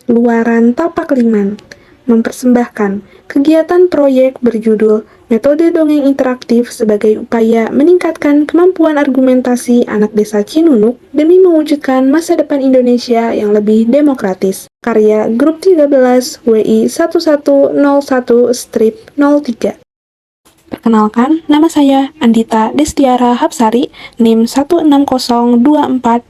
Luaran Tapak Liman mempersembahkan kegiatan proyek berjudul Metode Dongeng Interaktif sebagai upaya meningkatkan kemampuan argumentasi anak desa Cinunuk demi mewujudkan masa depan Indonesia yang lebih demokratis. Karya Grup 13 WI 1101-03. Perkenalkan, nama saya Andita Destiara Hapsari, NIM 160242225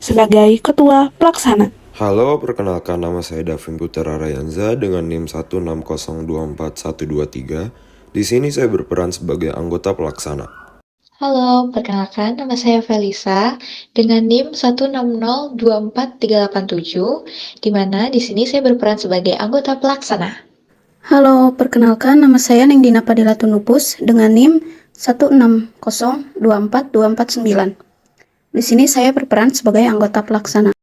sebagai Ketua Pelaksana. Halo, perkenalkan nama saya Davin Putra Rayanza dengan NIM 160241123. Di sini saya berperan sebagai anggota pelaksana. Halo, perkenalkan nama saya Felisa dengan NIM 160243877, di mana di sini saya berperan sebagai anggota pelaksana. Halo, perkenalkan nama saya Nengdina Padilla Tunupus dengan NIM 160242449. Di sini saya berperan sebagai anggota pelaksana.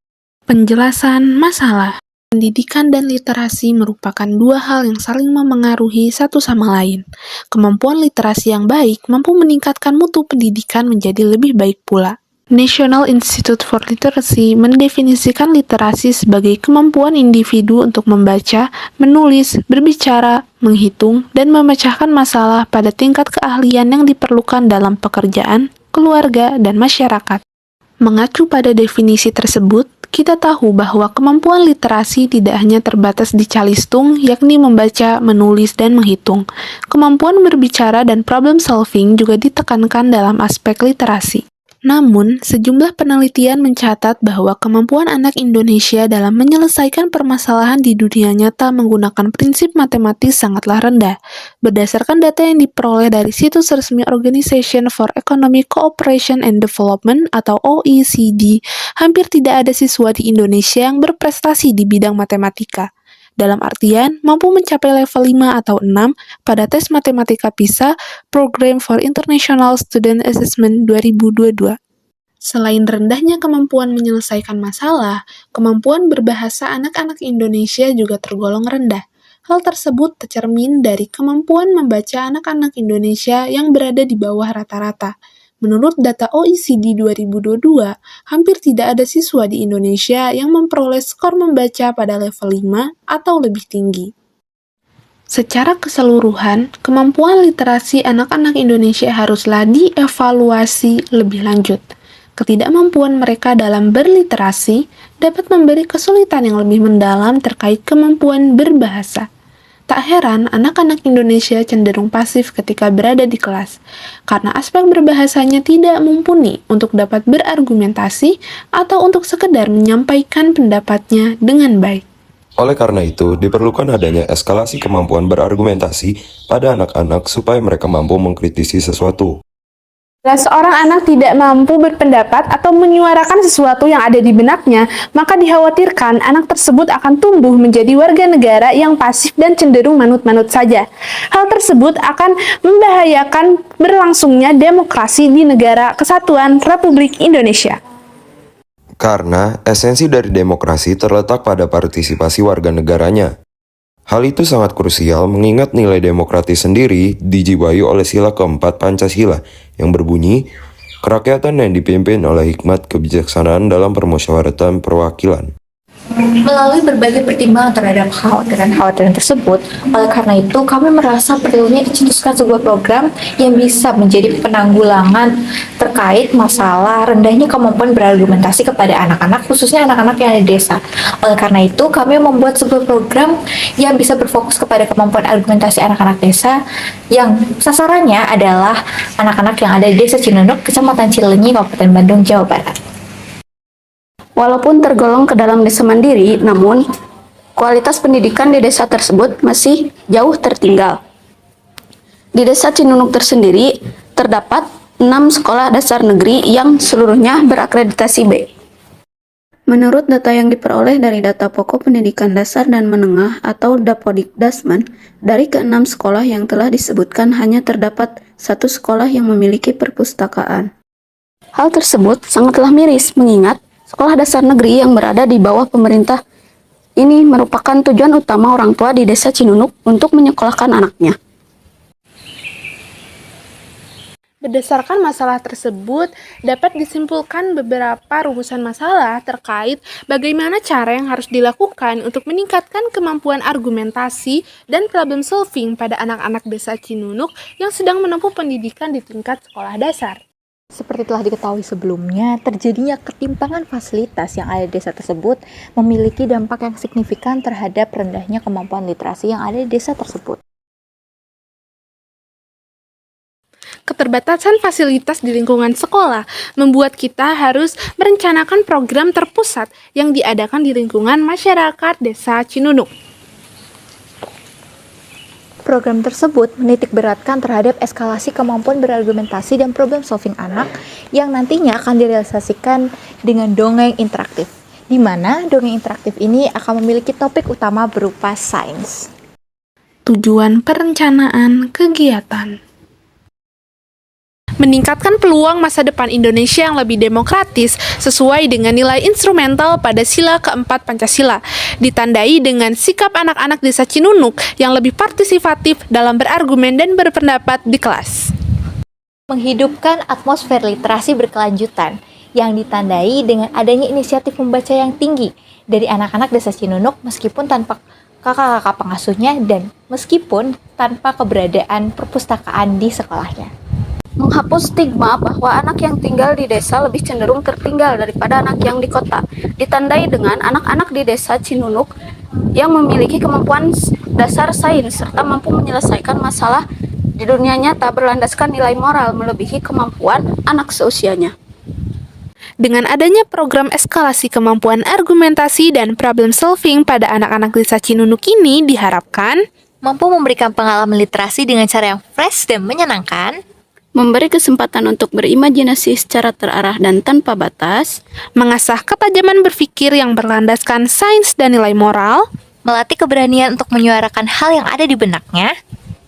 Penjelasan masalah. Pendidikan dan literasi merupakan dua hal yang saling memengaruhi satu sama lain. Kemampuan literasi yang baik mampu meningkatkan mutu pendidikan menjadi lebih baik pula. National Institute for Literacy mendefinisikan literasi sebagai kemampuan individu untuk membaca, menulis, berbicara, menghitung, dan memecahkan masalah pada tingkat keahlian yang diperlukan dalam pekerjaan, keluarga, dan masyarakat. Mengacu pada definisi tersebut, kita tahu bahwa kemampuan literasi tidak hanya terbatas di calistung, yakni membaca, menulis, dan menghitung. Kemampuan berbicara dan problem solving juga ditekankan dalam aspek literasi. Namun, sejumlah penelitian mencatat bahwa kemampuan anak Indonesia dalam menyelesaikan permasalahan di dunia nyata menggunakan prinsip matematis sangatlah rendah. Berdasarkan data yang diperoleh dari situs resmi Organization for Economic Cooperation and Development atau OECD, hampir tidak ada siswa di Indonesia yang berprestasi di bidang matematika. Dalam artian, mampu mencapai level 5 atau 6 pada tes matematika PISA, Program for International Student Assessment 2022. Selain rendahnya kemampuan menyelesaikan masalah, kemampuan berbahasa anak-anak Indonesia juga tergolong rendah. Hal tersebut tercermin dari kemampuan membaca anak-anak Indonesia yang berada di bawah rata-rata. Menurut data OECD 2022, hampir tidak ada siswa di Indonesia yang memperoleh skor membaca pada level 5 atau lebih tinggi. Secara keseluruhan, kemampuan literasi anak-anak Indonesia haruslah dievaluasi lebih lanjut. Ketidakmampuan mereka dalam berliterasi dapat memberi kesulitan yang lebih mendalam terkait kemampuan berbahasa. Tak heran, anak-anak Indonesia cenderung pasif ketika berada di kelas, karena aspek berbahasanya tidak mumpuni untuk dapat berargumentasi atau untuk sekedar menyampaikan pendapatnya dengan baik. Oleh karena itu, diperlukan adanya eskalasi kemampuan berargumentasi pada anak-anak supaya mereka mampu mengkritisi sesuatu. Bila seorang anak tidak mampu berpendapat atau menyuarakan sesuatu yang ada di benaknya, maka dikhawatirkan anak tersebut akan tumbuh menjadi warga negara yang pasif dan cenderung manut-manut saja. Hal tersebut akan membahayakan berlangsungnya demokrasi di Negara Kesatuan Republik Indonesia. Karena esensi dari demokrasi terletak pada partisipasi warga negaranya. Hal itu sangat krusial mengingat nilai demokratis sendiri dijiwai oleh sila keempat Pancasila yang berbunyi, kerakyatan yang dipimpin oleh hikmat kebijaksanaan dalam permusyawaratan perwakilan. Melalui berbagai pertimbangan terhadap khawatiran tersebut, oleh karena itu kami merasa perlunya dicetuskan sebuah program yang bisa menjadi penanggulangan terkait masalah rendahnya kemampuan berargumentasi kepada anak-anak, khususnya anak-anak yang ada di desa. Oleh karena itu, kami membuat sebuah program yang bisa berfokus kepada kemampuan argumentasi anak-anak desa yang sasarannya adalah anak-anak yang ada di Desa Cinunuk, Kecamatan Cileunyi, Kabupaten Bandung, Jawa Barat. Walaupun tergolong ke dalam desa mandiri, namun kualitas pendidikan di desa tersebut masih jauh tertinggal. Di Desa Cinunuk tersendiri, terdapat 6 sekolah dasar negeri yang seluruhnya berakreditasi B. Menurut data yang diperoleh dari Data Pokok Pendidikan Dasar dan Menengah atau Dapodikdasmen, dari ke-6 sekolah yang telah disebutkan hanya terdapat 1 sekolah yang memiliki perpustakaan. Hal tersebut sangatlah miris mengingat sekolah dasar negeri yang berada di bawah pemerintah ini merupakan tujuan utama orang tua di Desa Cinunuk untuk menyekolahkan anaknya. Berdasarkan masalah tersebut, dapat disimpulkan beberapa rumusan masalah terkait bagaimana cara yang harus dilakukan untuk meningkatkan kemampuan argumentasi dan problem solving pada anak-anak desa Cinunuk yang sedang menempuh pendidikan di tingkat sekolah dasar. Seperti telah diketahui sebelumnya, terjadinya ketimpangan fasilitas yang ada di desa tersebut memiliki dampak yang signifikan terhadap rendahnya kemampuan literasi yang ada di desa tersebut. Keterbatasan fasilitas di lingkungan sekolah membuat kita harus merencanakan program terpusat yang diadakan di lingkungan masyarakat desa Cinunuk. Program tersebut menitikberatkan terhadap eskalasi kemampuan berargumentasi dan problem solving anak yang nantinya akan direalisasikan dengan dongeng interaktif, di mana dongeng interaktif ini akan memiliki topik utama berupa sains. Tujuan perencanaan kegiatan. Meningkatkan peluang masa depan Indonesia yang lebih demokratis sesuai dengan nilai instrumental pada sila keempat Pancasila, ditandai dengan sikap anak-anak desa Cinunuk yang lebih partisipatif dalam berargumen dan berpendapat di kelas. Menghidupkan atmosfer literasi berkelanjutan yang ditandai dengan adanya inisiatif membaca yang tinggi dari anak-anak desa Cinunuk meskipun tanpa kakak-kakak pengasuhnya dan meskipun tanpa keberadaan perpustakaan di sekolahnya. Menghapus stigma bahwa anak yang tinggal di desa lebih cenderung tertinggal daripada anak yang di kota, ditandai dengan anak-anak di desa Cinunuk yang memiliki kemampuan dasar sains serta mampu menyelesaikan masalah di dunia nyata berlandaskan nilai moral melebihi kemampuan anak seusianya. Dengan adanya program eskalasi kemampuan argumentasi dan problem solving pada anak-anak desa Cinunuk ini diharapkan Mampu memberikan pengalaman literasi dengan cara yang fresh dan menyenangkan, Memberi kesempatan untuk berimajinasi secara terarah dan tanpa batas, mengasah ketajaman berpikir yang berlandaskan sains dan nilai moral, melatih keberanian untuk menyuarakan hal yang ada di benaknya,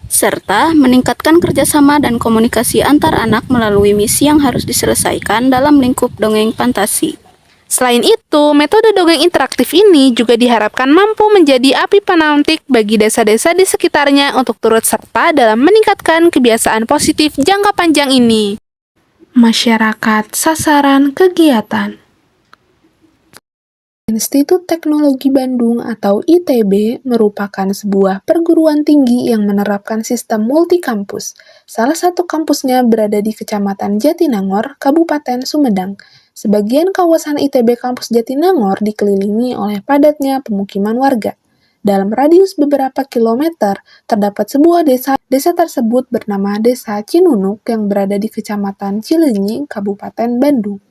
serta meningkatkan kerjasama dan komunikasi antar anak melalui misi yang harus diselesaikan dalam lingkup dongeng fantasi. Selain itu, metode dongeng interaktif ini juga diharapkan mampu menjadi api pemantik bagi desa-desa di sekitarnya untuk turut serta dalam meningkatkan kebiasaan positif jangka panjang ini. Masyarakat sasaran kegiatan. Institut Teknologi Bandung atau ITB merupakan sebuah perguruan tinggi yang menerapkan sistem multikampus. Salah satu kampusnya berada di Kecamatan Jatinangor, Kabupaten Sumedang. Sebagian kawasan ITB kampus Jatinangor dikelilingi oleh padatnya pemukiman warga. Dalam radius beberapa kilometer, terdapat sebuah desa. Desa tersebut bernama Desa Cinunuk yang berada di Kecamatan Cileunyi, Kabupaten Bandung.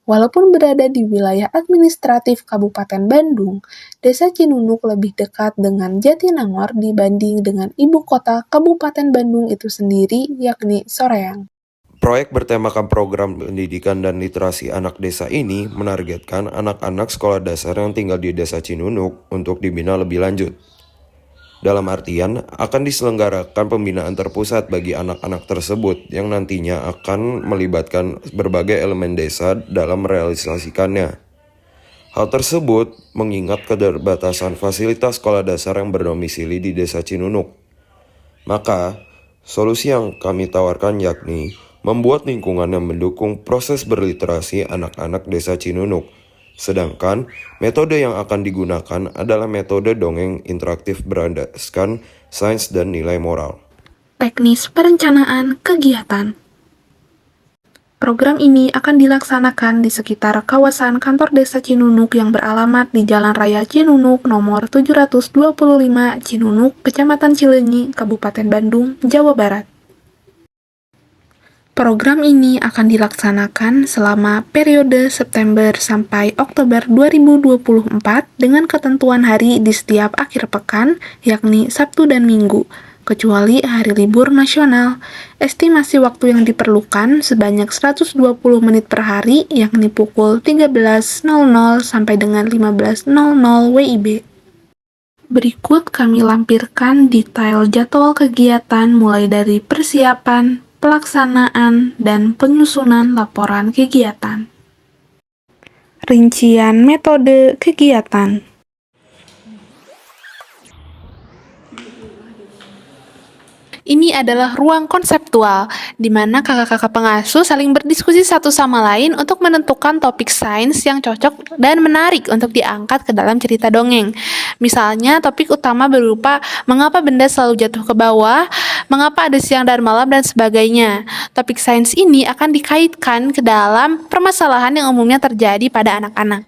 Walaupun berada di wilayah administratif Kabupaten Bandung, Desa Cinunuk lebih dekat dengan Jatinangor dibanding dengan ibu kota Kabupaten Bandung itu sendiri, yakni Soreang. Proyek bertemakan program pendidikan dan literasi anak desa ini menargetkan anak-anak sekolah dasar yang tinggal di Desa Cinunuk untuk dibina lebih lanjut. Dalam artian, akan diselenggarakan pembinaan terpusat bagi anak-anak tersebut yang nantinya akan melibatkan berbagai elemen desa dalam merealisasikannya. Hal tersebut mengingat keterbatasan fasilitas sekolah dasar yang berdomisili di Desa Cinunuk. Maka, solusi yang kami tawarkan yakni membuat lingkungan yang mendukung proses berliterasi anak-anak Desa Cinunuk. Sedangkan metode yang akan digunakan adalah metode dongeng interaktif berlandaskan sains dan nilai moral. Teknis perencanaan kegiatan. Program ini akan dilaksanakan di sekitar kawasan kantor Desa Cinunuk yang beralamat di Jalan Raya Cinunuk nomor 725 Cinunuk, Kecamatan Cileunyi, Kabupaten Bandung, Jawa Barat. Program ini akan dilaksanakan selama periode September sampai Oktober 2024 dengan ketentuan hari di setiap akhir pekan, yakni Sabtu dan Minggu, kecuali hari libur nasional. Estimasi waktu yang diperlukan sebanyak 120 menit per hari, yakni pukul 13.00 sampai dengan 15.00 WIB. Berikut kami lampirkan detail jadwal kegiatan mulai dari persiapan, pelaksanaan, dan penyusunan laporan kegiatan. Rincian metode kegiatan. Ini adalah ruang konseptual, di mana kakak-kakak pengasuh saling berdiskusi satu sama lain untuk menentukan topik sains yang cocok dan menarik untuk diangkat ke dalam cerita dongeng. Misalnya, topik utama berupa mengapa benda selalu jatuh ke bawah, mengapa ada siang dan malam, dan sebagainya. Topik sains ini akan dikaitkan ke dalam permasalahan yang umumnya terjadi pada anak-anak.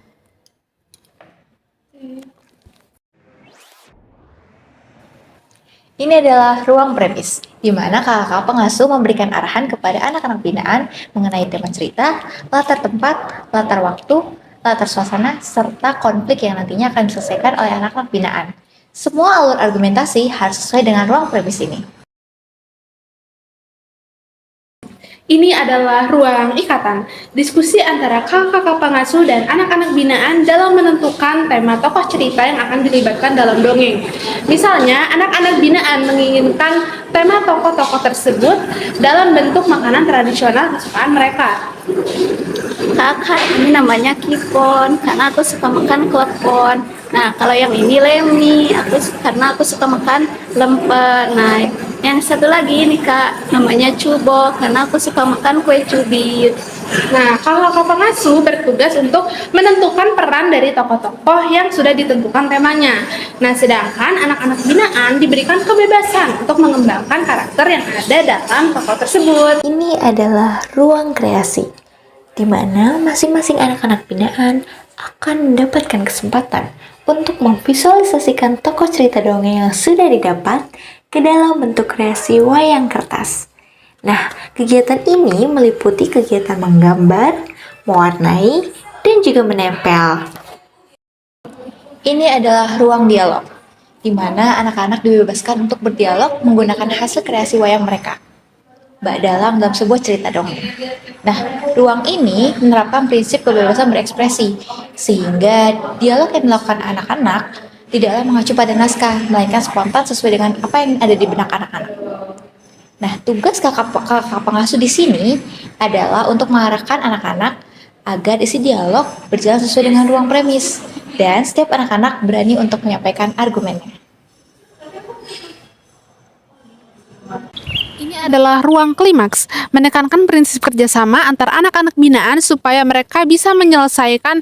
Ini adalah ruang premis, di mana kakak pengasuh memberikan arahan kepada anak-anak binaan mengenai tema cerita, latar tempat, latar waktu, latar suasana, serta konflik yang nantinya akan diselesaikan oleh anak-anak binaan. Semua alur argumentasi harus sesuai dengan ruang premis ini. Ini adalah ruang ikatan, diskusi antara kakak-kakak pengasuh dan anak-anak binaan dalam menentukan tema tokoh cerita yang akan dilibatkan dalam dongeng. Misalnya, anak-anak binaan menginginkan tema tokoh-tokoh tersebut dalam bentuk makanan tradisional kesukaan mereka. Kakak, ini namanya Kipon, karena aku suka makan klepon. Nah, kalau yang ini Lemmy, karena aku suka makan lemper. Nah, yang satu lagi nih Kak, namanya Cubo, karena aku suka makan kue cubit. Nah, kakak-kakak pengasuh bertugas untuk menentukan peran dari tokoh-tokoh yang sudah ditentukan temanya. Nah, sedangkan anak-anak binaan diberikan kebebasan untuk mengembangkan karakter yang ada dalam tokoh tersebut. Ini adalah ruang kreasi, di mana masing-masing anak-anak binaan akan mendapatkan kesempatan untuk memvisualisasikan tokoh cerita dongeng yang sudah didapat ke dalam bentuk kreasi wayang kertas. Nah, kegiatan ini meliputi kegiatan menggambar, mewarnai, dan juga menempel. Ini adalah ruang dialog, di mana anak-anak dibebaskan untuk berdialog menggunakan hasil kreasi wayang mereka dalam sebuah cerita dongeng. Nah, ruang ini menerapkan prinsip kebebasan berekspresi, sehingga dialog yang dilakukan anak-anak tidaklah mengacu pada naskah, melainkan spontan sesuai dengan apa yang ada di benak anak-anak. Nah, tugas kakak pengasuh di sini adalah untuk mengarahkan anak-anak agar isi dialog berjalan sesuai dengan ruang premis, dan setiap anak-anak berani untuk menyampaikan argumennya. Ini adalah ruang klimaks, menekankan prinsip kerjasama antar anak-anak binaan supaya mereka bisa menyelesaikan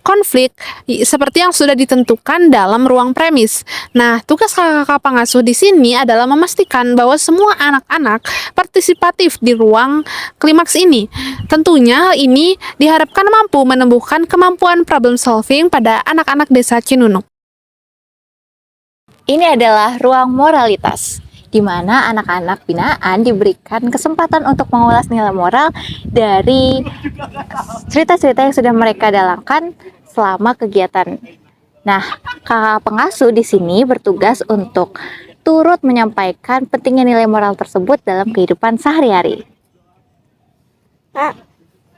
konflik seperti yang sudah ditentukan dalam ruang premis. Nah, tugas kakak-kakak pengasuh di sini adalah memastikan bahwa semua anak-anak partisipatif di ruang klimaks ini. Tentunya hal ini diharapkan mampu menumbuhkan kemampuan problem solving pada anak-anak desa Cinunuk. Ini adalah ruang moralitas, di mana anak-anak binaan diberikan kesempatan untuk mengulas nilai moral dari cerita-cerita yang sudah mereka dalangkan selama kegiatan. Nah, kakak pengasuh di sini bertugas untuk turut menyampaikan pentingnya nilai moral tersebut dalam kehidupan sehari-hari. Kak,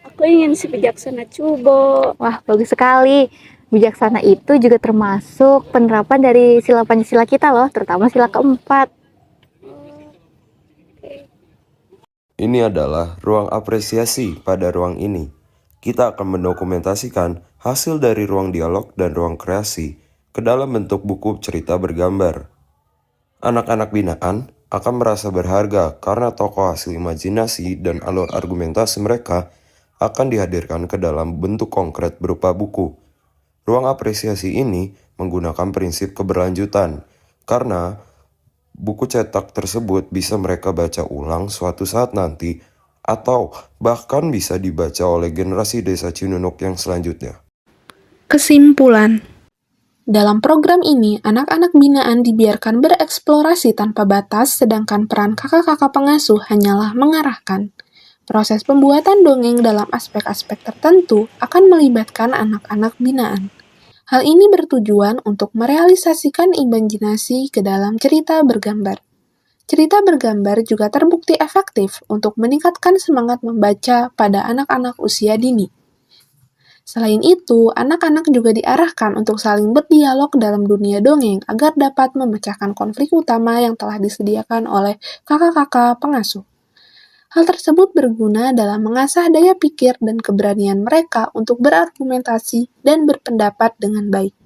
aku ingin si bijaksana Cubo. Wah, bagus sekali. Bijaksana itu juga termasuk penerapan dari sila Pancasila kita loh, terutama sila keempat. Ini adalah ruang apresiasi pada ruang ini. Kita akan mendokumentasikan hasil dari ruang dialog dan ruang kreasi ke dalam bentuk buku cerita bergambar. Anak-anak binaan akan merasa berharga karena tokoh hasil imajinasi dan alur argumentasi mereka akan dihadirkan ke dalam bentuk konkret berupa buku. Ruang apresiasi ini menggunakan prinsip keberlanjutan, karena buku cetak tersebut bisa mereka baca ulang suatu saat nanti, atau bahkan bisa dibaca oleh generasi desa Cinunuk yang selanjutnya. Kesimpulan. Dalam program ini, anak-anak binaan dibiarkan bereksplorasi tanpa batas, sedangkan peran kakak-kakak pengasuh hanyalah mengarahkan. Proses pembuatan dongeng dalam aspek-aspek tertentu akan melibatkan anak-anak binaan. Hal ini bertujuan untuk merealisasikan imajinasi ke dalam cerita bergambar. Cerita bergambar juga terbukti efektif untuk meningkatkan semangat membaca pada anak-anak usia dini. Selain itu, anak-anak juga diarahkan untuk saling berdialog dalam dunia dongeng agar dapat memecahkan konflik utama yang telah disediakan oleh kakak-kakak pengasuh. Hal tersebut berguna dalam mengasah daya pikir dan keberanian mereka untuk berargumentasi dan berpendapat dengan baik.